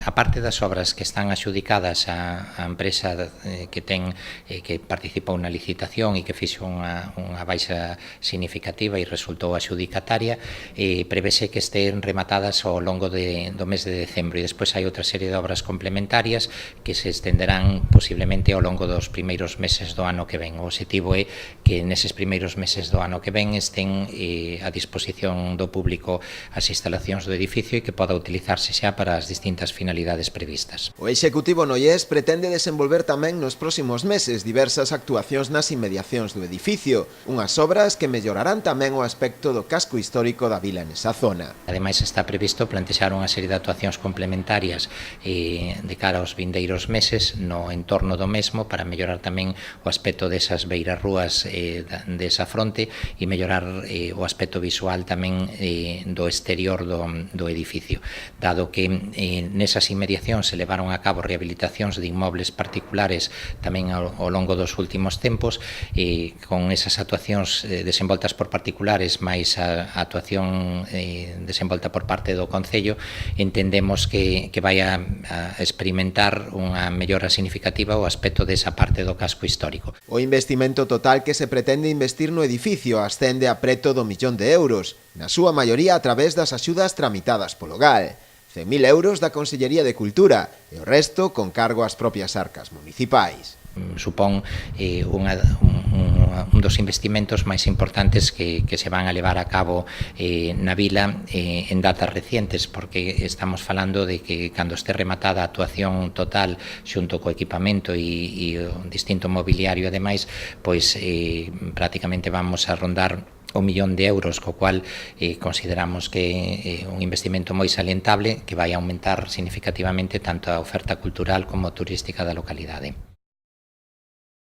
A parte das obras que están axudicadas á empresa que participou na licitación e que fixo unha baixa significativa e resultou adxudicataria, prevese que estén rematadas ao longo do mes de decembro, e despois hai outra serie de obras complementarias que se estenderán posiblemente ao longo dos primeiros meses do ano que ven. O obxectivo é que neses primeiros meses do ano que ven estén a disposición do público as instalacións do edificio e que poda utilizarse xa para as distintas finalidades previstas. O Executivo no IES pretende desenvolver tamén nos próximos meses diversas actuacións nas inmediacións do edificio, unhas obras que mellorarán tamén o aspecto do casco histórico da vila nesa zona. Ademais, está previsto plantexar unha serie de actuacións complementarias de cara aos vindeiros meses no entorno do mesmo para mellorar tamén o aspecto desas beirarrúas desa fronte e mellorar o aspecto visual tamén do exterior do edificio, dado que nesas inmediacións se levaron a cabo rehabilitacións de inmobles particulares tamén ao longo dos últimos tempos, e con esas actuacións desenvoltas por particulares máis a actuación desenvolta por parte do Concello, entendemos que vai a experimentar unha mellora significativa o aspecto desa parte do casco histórico. O investimento total que se pretende investir no edificio ascende a preto do 1 millón de euros, na súa maioría a través das axudas tramitadas polo GAL. 100.000 euros da Consellería de Cultura e o resto con cargo ás propias arcas municipais. Supón un dos investimentos máis importantes que se van a levar a cabo na vila en datas recientes, porque estamos falando de que cando este rematada a actuación total xunto co equipamento e o distinto mobiliario ademais, pois prácticamente vamos a rondar 1 millón de euros, co cual consideramos que é un investimento moi salientable que vai aumentar significativamente tanto a oferta cultural como turística da localidade.